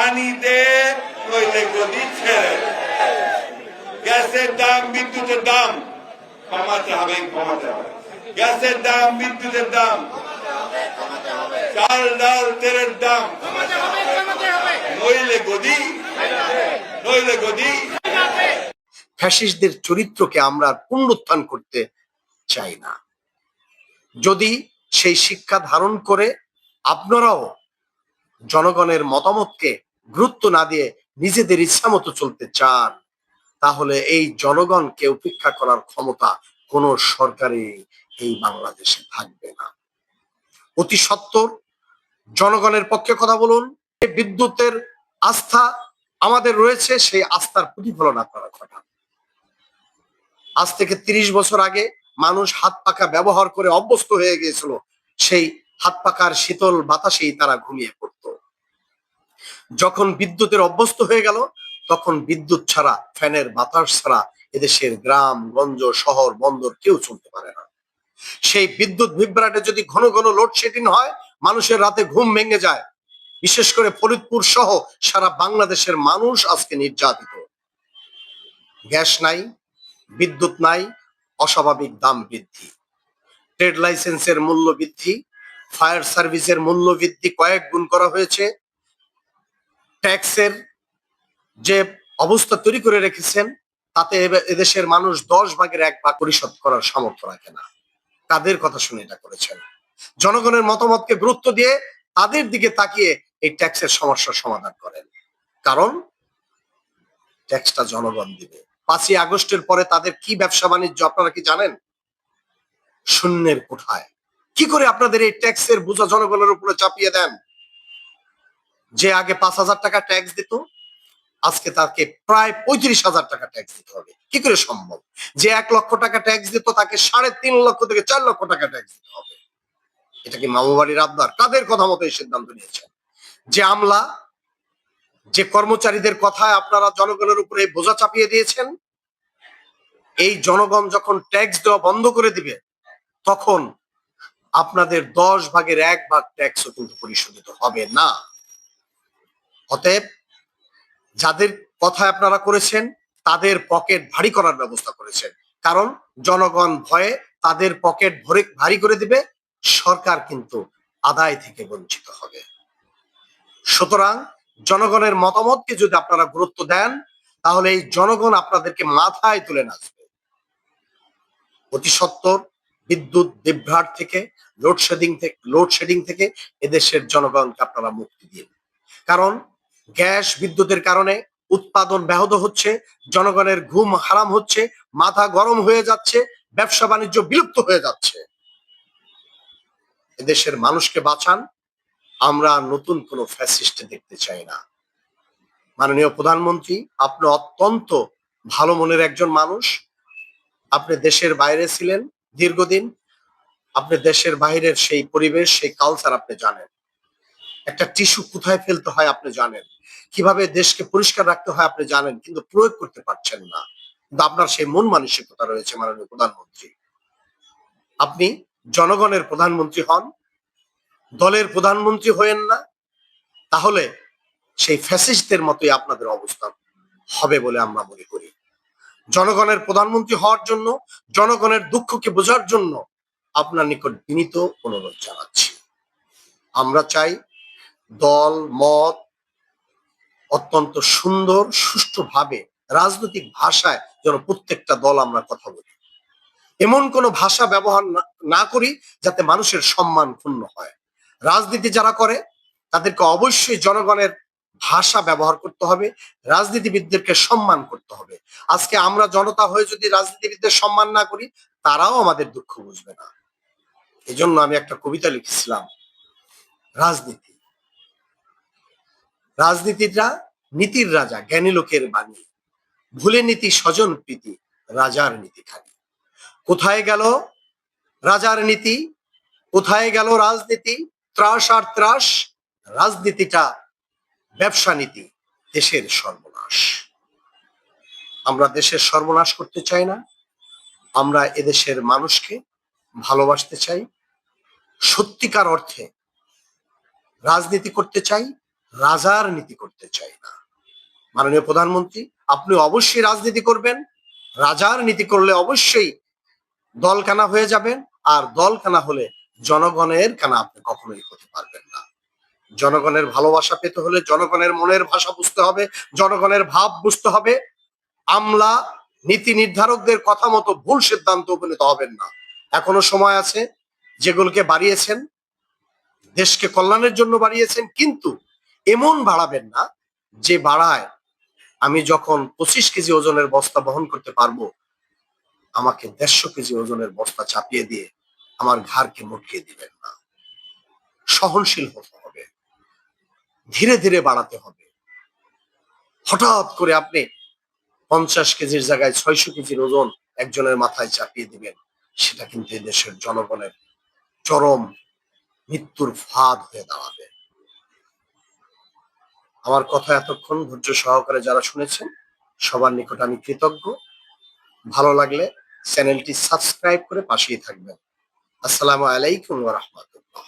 পানি দে নইলে গদি ছেড়ে। গ্যাসের দাম বিদ্যুতের দাম কমাতে হবে, কমাতে হবে। গ্যাসের দাম বিদ্যুতের দাম, চাল ডাল তেলের দাম নইলে গদি, নইলে গদি। ফ্যাসিস্টদের চরিত্রকে আমরা পুনরুত্থান করতে চাই না। যদি সেই শিক্ষা ধারণ করে আপনারাও জনগণের মতামতকে গুরুত্ব না দিয়ে নিজেদের ইচ্ছা মতো চলতে চান, তাহলে এই জনগণকে উপেক্ষা করার ক্ষমতা কোন সরকারই এই বাংলাদেশে থাকবে না। অতি সত্বর জনগণের পক্ষে কথা বলুন। বিদ্যুতের আস্থা আমাদের রয়েছে, সেই আস্থার প্রতিফলন আপনারা ঘটান। আজ থেকে ৩০ বছর আগে মানুষ হাত পাখা ব্যবহার করে অভ্যস্ত হয়ে গিয়েছিল, সেই হাত পাখার শীতল বাতাসেই তারা ঘুমিয়ে পড়তো। যখন বিদ্যুতের অভ্যস্ত হয়ে গেল, তখন বিদ্যুৎ ছাড়া, ফ্যানের বাতাস ছাড়া এদেশের গ্রাম গঞ্জ শহর বন্দর কেউ চলতে পারে না। সেই বিদ্যুৎ বিভ্রাটে যদি ঘন ঘন লোডশেডিং হয়, মানুষের রাতে ঘুম ভেঙে যায়। বিশেষ করে ফরিদপুর সহ সারা বাংলাদেশের মানুষ আজকে নির্যাতিত। গ্যাস নাই, বিদ্যুৎ নাই, অস্বাভাবিক দাম বৃদ্ধি, ট্রেড লাইসেন্সের মূল্য বৃদ্ধি, ফায়ার সার্ভিসের মূল্য বৃদ্ধি কয়েক গুণ করা হয়েছে। ট্যাক্সের যে অবস্থা তৈরি করে রেখেছেন, তাতে এদেশের মানুষ ১০/১ পরিশোধ করার সামর্থ্য রাখে না। কাদের কথা শুনে এটা করেছেন? জনগণের মতামতকে গুরুত্ব দিয়ে তাদের দিকে তাকিয়ে এই ট্যাক্সের সমস্যার সমাধান করেন, কারণ ট্যাক্সটা জনগণ দিবে। ৫ই আগস্টের পরে তাদের কি ব্যবসা বাণিজ্য আপনারা কি জানেন? শূন্যের কোঠায়। কি করে আপনাদের এই ট্যাক্সের বোঝা জনগণের উপরে চাপিয়ে দেন? যে আগে ৫,০০০ টাকা ট্যাক্স দিত, আজকে তাকে প্রায় ৩৫,০০০ টাকা ট্যাক্স দিতে হবে। কি করে সম্ভব? যে ১ লক্ষ টাকা ট্যাক্স দিত, তাকে ৩.৫ লক্ষ থেকে ৪ লক্ষ টাকা ট্যাক্স দিতে হবে। এটা কি মামু বাড়ির আবদার? কাদের কথা মতো এই সিদ্ধান্ত নিয়েছেন? যে আমলা, যে কর্মচারীদের কথায় আপনারা জনগণের উপরে বোঝা চাপিয়ে দিয়েছেন, এই জনগণ যখন ট্যাক্স দেওয়া বন্ধ করে দিবে, তখন আপনাদের ১০/১ ট্যাক্সও কিন্তু পরিশোধিত হবে না। অতএব যাদের কথায় আপনারা করেছেন, তাদের পকেট ভারী করার ব্যবস্থা করেছেন, কারণ জনগণ ভয়ে তাদের পকেট ভারী করে দিবে, সরকার কিন্তু আদায় থেকে বঞ্চিত হবে। সুতরাং জনগণের মতামতকে যদি আপনারা গুরুত্ব দেন, তাহলে এই জনগণ আপনাদেরকে মাথায় তুলে নাচবে। অতি সত্বর বিদ্যুৎ বিভ্রাট থেকে, লোডশেডিং থেকে এদেশের জনগণকে আপনারা মুক্তি দিন। কারণ গ্যাস বিদ্যুতের কারণে উৎপাদন ব্যাহত হচ্ছে, জনগণের ঘুম হারাম হচ্ছে, মাথা গরম হয়ে যাচ্ছে, ব্যবসা বাণিজ্য বিলুপ্ত হয়ে যাচ্ছে। এদেশের মানুষকে বাঁচান। আমরা নতুন কোন ফ্যাসিস্ট দেখতে চাই না। মাননীয় প্রধানমন্ত্রী, আপনি অত্যন্ত ভালো মনের একজন মানুষ। আপনি দেশের বাইরে ছিলেন দীর্ঘদিন, আপনি দেশের বাইরের সেই পরিবেশ, সেই কালচার আপনি জানেন। একটা টিস্যু কোথায় ফেলতে হয় আপনি জানেন, কিভাবে দেশকে পরিষ্কার রাখতে হয় আপনি জানেন, কিন্তু প্রয়োগ করতে পারছেন না। কিন্তু আপনার সেই মন মানসিকতা রয়েছে। মাননীয় প্রধানমন্ত্রী, আপনি জনগণের প্রধানমন্ত্রী হন, দলের প্রধানমন্ত্রী হয়েন না, তাহলে সেই ফ্যাসিস্টদের মতোই আপনাদের অবস্থা হবে বলে আমরা মনে করি। জনগণের প্রধানমন্ত্রী হওয়ার জন্য, জনগণের দুঃখকে বোঝার জন্য আপনার নিকট বিনীত অনুরোধ জানাচ্ছি। আমরা চাই দল মত অত্যন্ত সুন্দর সুষ্ঠুভাবে রাজনৈতিক ভাষায় যেন প্রত্যেকটা দল আমরা কথা বলি, এমন কোন ভাষা ব্যবহার না করি যাতে মানুষের সম্মান ক্ষুণ্ণ হয়। রাজনীতি যারা করে তাদেরকে অবশ্যই জনগণের ভাষা ব্যবহার করতে হবে, রাজনীতিবিদদেরকে সম্মান করতে হবে। আজকে আমরা জনতা হয়ে যদি রাজনীতিবিদদের সম্মান না করি, তারাও আমাদের দুঃখ বুঝবে না। এজন্য আমি একটা কবিতা লিখেছিলাম, রাজনীতিটা নীতির রাজা, জ্ঞানী লোকের বাণী, ভুলে নীতি স্বজন প্রীতি, রাজার নীতি খালি। কোথায় গেল রাজার নীতি, কোথায় গেল রাজনীতি? ত্রাস আর ত্রাস, রাজনীতিটা ব্যবসা নীতি, দেশের সর্বনাশ। আমরা দেশের সর্বনাশ করতে চাই না, আমরা এদেশের মানুষকে ভালোবাসতে চাই, সত্যিকার অর্থে রাজনীতি করতে চাই, রাজার নীতি করতে চাই না। মাননীয় প্রধানমন্ত্রী, আপনি অবশ্যই রাজনীতি করবেন, রাজার নীতি করলে অবশ্যই দল কানা হয়ে যাবেন, আর দল কানা হলে জনগণের কানা আপনি কখনোই হতে পারবেন না। জনগণের ভালোবাসা পেতে হলে জনগণের মনের ভাষা বুঝতে হবে, জনগণের ভাব বুঝতে হবে। আমলা নীতি নির্ধারকদের কথা মতো ভুল সিদ্ধান্ত উপনীত হবেন না। এখনো সময় আছে, যেগুলোকে বাড়িয়েছেন দেশকে কল্যাণের জন্য বাড়িয়েছেন, কিন্তু এমন বাড়াবেন না যে বাড়ায় আমি যখন 25 কেজি ওজনের বস্তা বহন করতে পারবো, আমাকে 150 কেজি ওজনের বস্তা চাপিয়ে দিয়ে আমার ঘাড়কে মটকিয়ে দিবেন না। সহনশীল হতে হবে, ধীরে ধীরে বাড়াতে হবে। হঠাৎ করে আপনি 50 কেজির জায়গায় 600 কেজির ওজন একজনের মাথায় চাপিয়ে দিবেন, সেটা কিন্তু এই দেশের জনগণের চরম মৃত্যুর ফাঁদ হয়ে দাঁড়াবে। আমার কথা এতক্ষণ ধৈর্য সহকারে যারা শুনেছেন, সবার নিকট আমি কৃতজ্ঞ। ভালো লাগলে চ্যানেলটি সাবস্ক্রাইব করে পাশেই থাকবেন। আসসালামু আলাইকুম ওয়া রাহমাতুল্লাহ।